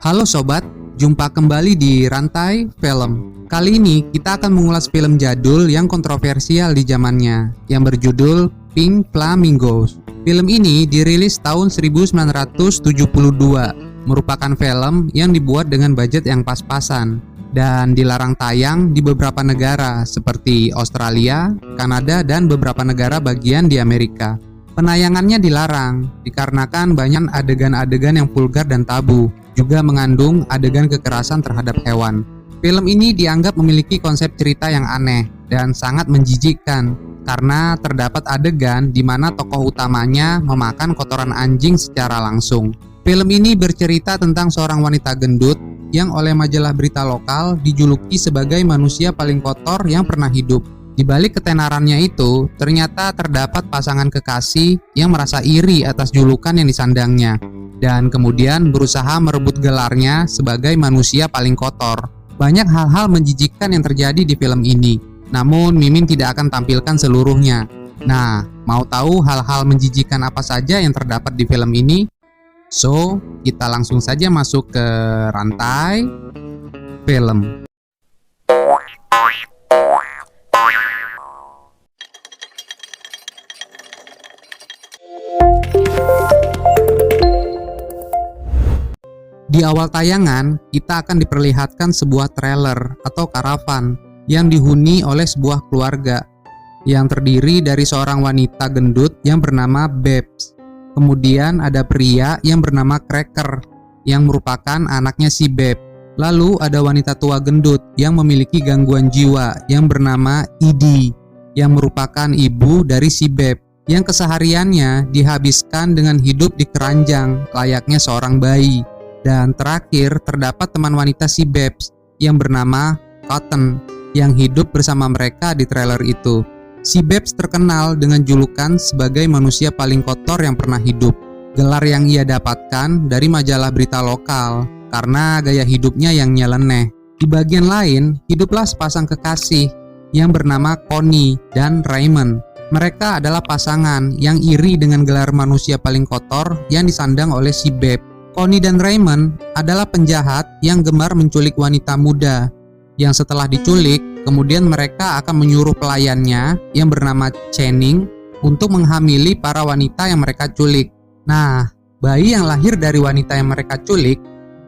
Halo sobat, jumpa kembali di Rantai Film. Kali ini kita akan mengulas film jadul yang kontroversial di zamannya, yang berjudul Pink Flamingos. Film ini dirilis tahun 1972, merupakan film yang dibuat dengan budget yang pas-pasan dan dilarang tayang di beberapa negara seperti Australia, Kanada, dan beberapa negara bagian di Amerika. Penayangannya dilarang dikarenakan banyak adegan-adegan yang vulgar dan tabu, juga mengandung adegan kekerasan terhadap hewan. Film ini dianggap memiliki konsep cerita yang aneh dan sangat menjijikkan karena terdapat adegan di mana tokoh utamanya memakan kotoran anjing secara langsung. Film ini bercerita tentang seorang wanita gendut yang oleh majalah berita lokal dijuluki sebagai manusia paling kotor yang pernah hidup. Di balik ketenarannya itu, ternyata terdapat pasangan kekasih yang merasa iri atas julukan yang disandangnya dan kemudian berusaha merebut gelarnya sebagai manusia paling kotor. Banyak hal-hal menjijikkan yang terjadi di film ini, namun Mimin tidak akan tampilkan seluruhnya. Nah, mau tahu hal-hal menjijikkan apa saja yang terdapat di film ini? So, kita langsung saja masuk ke Rantai Film. Di awal tayangan, kita akan diperlihatkan sebuah trailer atau karavan yang dihuni oleh sebuah keluarga yang terdiri dari seorang wanita gendut yang bernama Babs. Kemudian ada pria yang bernama Cracker yang merupakan anaknya si Bab. Lalu ada wanita tua gendut yang memiliki gangguan jiwa yang bernama Edie yang merupakan ibu dari si Bab yang kesehariannya dihabiskan dengan hidup di keranjang layaknya seorang bayi. Dan terakhir terdapat teman wanita si Babs yang bernama Cotton yang hidup bersama mereka di trailer itu. Si Babs terkenal dengan julukan sebagai manusia paling kotor yang pernah hidup. Gelar yang ia dapatkan dari majalah berita lokal karena gaya hidupnya yang nyeleneh. Di bagian lain, hiduplah sepasang kekasih yang bernama Connie dan Raymond. Mereka adalah pasangan yang iri dengan gelar manusia paling kotor yang disandang oleh si Babs. Connie dan Raymond adalah penjahat yang gemar menculik wanita muda yang setelah diculik, kemudian mereka akan menyuruh pelayannya yang bernama Channing untuk menghamili para wanita yang mereka culik. Nah, bayi yang lahir dari wanita yang mereka culik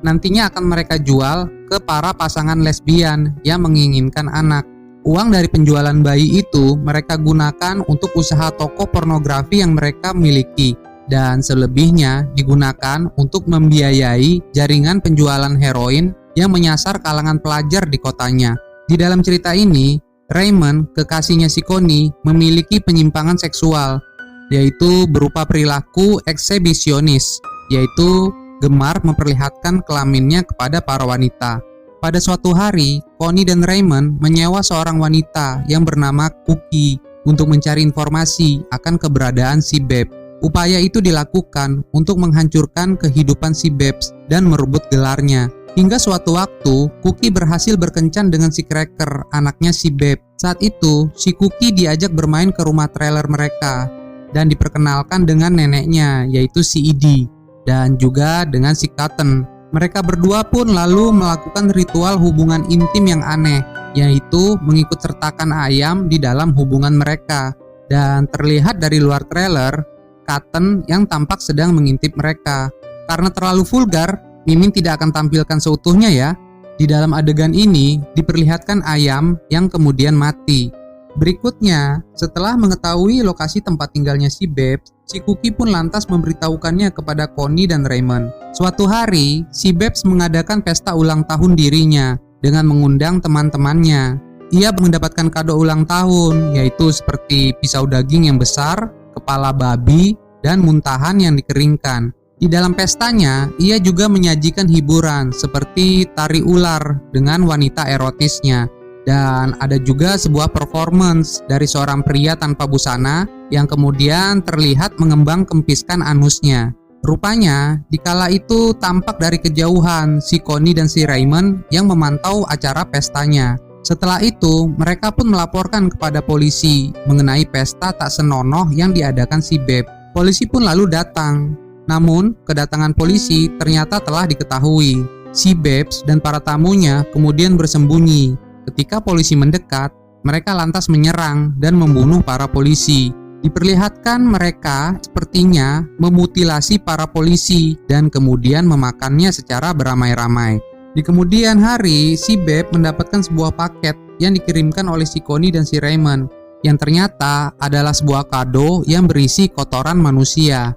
nantinya akan mereka jual ke para pasangan lesbian yang menginginkan anak. Uang dari penjualan bayi itu mereka gunakan untuk usaha toko pornografi yang mereka miliki. Dan selebihnya digunakan untuk membiayai jaringan penjualan heroin yang menyasar kalangan pelajar di kotanya. Di dalam cerita ini, Raymond, kekasihnya si Connie, memiliki penyimpangan seksual, yaitu berupa perilaku eksibisionis, yaitu gemar memperlihatkan kelaminnya kepada para wanita. Pada suatu hari, Connie dan Raymond menyewa seorang wanita yang bernama Cookie untuk mencari informasi akan keberadaan si Bab. Upaya itu dilakukan untuk menghancurkan kehidupan si Babs dan merebut gelarnya. Hingga suatu waktu, Cookie berhasil berkencan dengan si Cracker, anaknya si Bab. Saat itu, si Cookie diajak bermain ke rumah trailer mereka dan diperkenalkan dengan neneknya, yaitu si Edie, dan juga dengan si Cotton. Mereka berdua pun lalu melakukan ritual hubungan intim yang aneh, yaitu mengikut sertakan ayam di dalam hubungan mereka. Dan terlihat dari luar trailer, Cotton yang tampak sedang mengintip mereka. Karena terlalu vulgar, Mimin tidak akan tampilkan seutuhnya ya. Di dalam adegan ini diperlihatkan ayam yang kemudian mati. Berikutnya, setelah mengetahui lokasi tempat tinggalnya si Babs, si Cookie pun lantas memberitahukannya kepada Connie dan Raymond. Suatu hari, si Babs mengadakan pesta ulang tahun dirinya dengan mengundang teman-temannya. Ia mendapatkan kado ulang tahun, yaitu seperti pisau daging yang besar, kepala babi, dan muntahan yang dikeringkan. Di dalam pestanya, ia juga menyajikan hiburan seperti tari ular dengan wanita erotisnya. Dan ada juga sebuah performance dari seorang pria tanpa busana yang kemudian terlihat mengembang kempiskan anusnya. Rupanya, dikala itu tampak dari kejauhan si Connie dan si Raymond yang memantau acara pestanya. Setelah itu, mereka pun melaporkan kepada polisi mengenai pesta tak senonoh yang diadakan si Bab. Polisi pun lalu datang. Namun, kedatangan polisi ternyata telah diketahui. Si Babs dan para tamunya kemudian bersembunyi. Ketika polisi mendekat, mereka lantas menyerang dan membunuh para polisi. Diperlihatkan mereka sepertinya memutilasi para polisi dan kemudian memakannya secara beramai-ramai. Di kemudian hari, si Babs mendapatkan sebuah paket yang dikirimkan oleh si Connie dan si Raymond, yang ternyata adalah sebuah kado yang berisi kotoran manusia.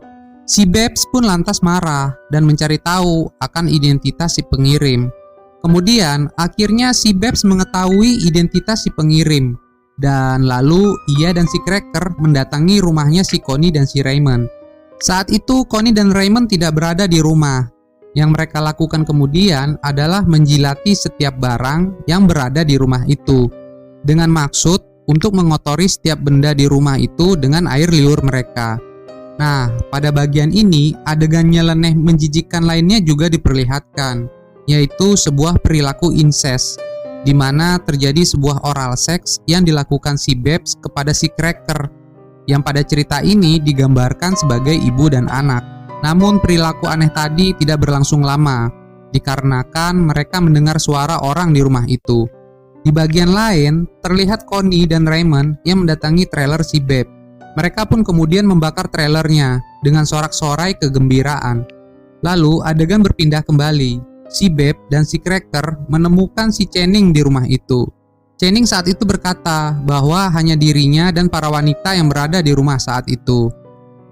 Si Babs pun lantas marah dan mencari tahu akan identitas si pengirim. Kemudian akhirnya si Babs mengetahui identitas si pengirim, dan lalu ia dan si Cracker mendatangi rumahnya si Connie dan si Raymond. Saat itu Connie dan Raymond tidak berada di rumah. Yang mereka lakukan kemudian adalah menjilati setiap barang yang berada di rumah itu, dengan maksud untuk mengotori setiap benda di rumah itu dengan air liur mereka. Nah, pada bagian ini adegan nyeleneh menjijikkan lainnya juga diperlihatkan, yaitu sebuah perilaku incest, di mana terjadi sebuah oral seks yang dilakukan si Babs kepada si Cracker, yang pada cerita ini digambarkan sebagai ibu dan anak. Namun perilaku aneh tadi tidak berlangsung lama, dikarenakan mereka mendengar suara orang di rumah itu. Di bagian lain, terlihat Connie dan Raymond yang mendatangi trailer si Babs. Mereka pun kemudian membakar trailernya dengan sorak-sorai kegembiraan. Lalu adegan berpindah kembali. Si Babs dan si Cracker menemukan si Channing di rumah itu. Channing saat itu berkata bahwa hanya dirinya dan para wanita yang berada di rumah saat itu.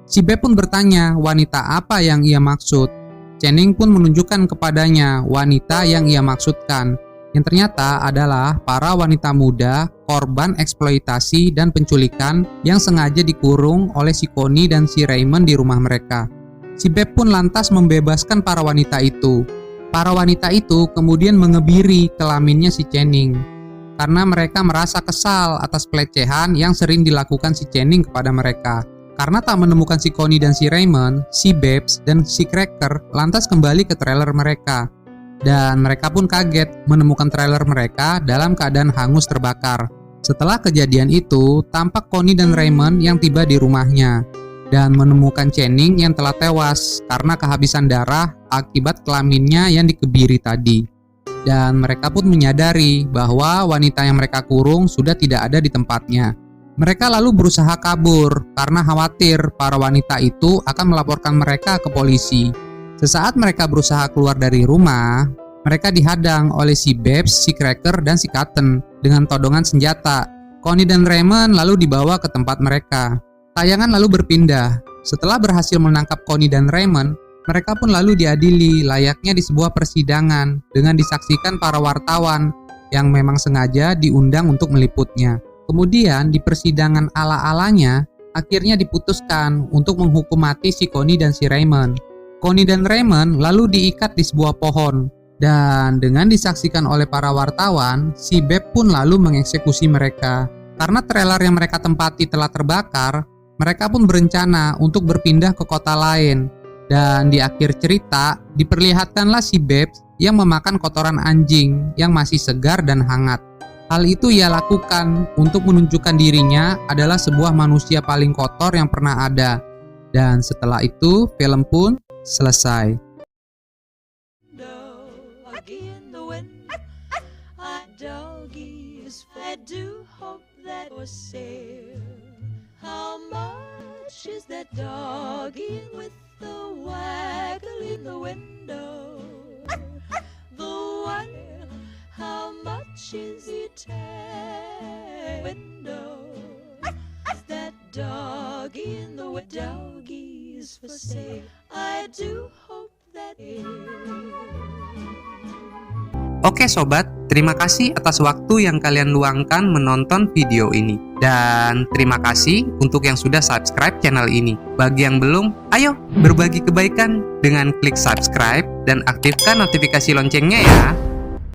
Si Babs pun bertanya wanita apa yang ia maksud. Channing pun menunjukkan kepadanya wanita yang ia maksudkan, yang ternyata adalah para wanita muda korban eksploitasi dan penculikan yang sengaja dikurung oleh si Connie dan si Raymond di rumah mereka. Si Babs pun lantas membebaskan para wanita itu. Para wanita itu kemudian mengebiri kelaminnya si Channing, karena mereka merasa kesal atas pelecehan yang sering dilakukan si Channing kepada mereka. Karena tak menemukan si Connie dan si Raymond, si Babs dan si Cracker lantas kembali ke trailer mereka. Dan mereka pun kaget menemukan trailer mereka dalam keadaan hangus terbakar. Setelah kejadian itu, tampak Connie dan Raymond yang tiba di rumahnya dan menemukan Channing yang telah tewas karena kehabisan darah akibat kelaminnya yang dikebiri tadi. Dan mereka pun menyadari bahwa wanita yang mereka kurung sudah tidak ada di tempatnya. Mereka lalu berusaha kabur karena khawatir para wanita itu akan melaporkan mereka ke polisi. Sesaat mereka berusaha keluar dari rumah, mereka dihadang oleh si Babs, si Cracker, dan si Cotton dengan todongan senjata. Connie dan Raymond lalu dibawa ke tempat mereka. Tayangan lalu berpindah. Setelah berhasil menangkap Connie dan Raymond, mereka pun lalu diadili layaknya di sebuah persidangan dengan disaksikan para wartawan yang memang sengaja diundang untuk meliputnya. Kemudian di persidangan ala-alanya, akhirnya diputuskan untuk menghukum mati si Connie dan si Raymond. Connie dan Raymond lalu diikat di sebuah pohon, dan dengan disaksikan oleh para wartawan, si Babs pun lalu mengeksekusi mereka. Karena trailer yang mereka tempati telah terbakar, mereka pun berencana untuk berpindah ke kota lain. Dan di akhir cerita, diperlihatkanlah si Babs yang memakan kotoran anjing yang masih segar dan hangat. Hal itu ia lakukan untuk menunjukkan dirinya adalah sebuah manusia paling kotor yang pernah ada. Dan setelah itu, film pun selesai. How much is that doggy with the waggle in the window? The one, how much is it? Window, that doggy in the window? Doggies for sale. I do hope that Oke sobat, terima kasih atas waktu yang kalian luangkan menonton video ini. Dan terima kasih untuk yang sudah subscribe channel ini. Bagi yang belum, ayo berbagi kebaikan dengan klik subscribe dan aktifkan notifikasi loncengnya ya.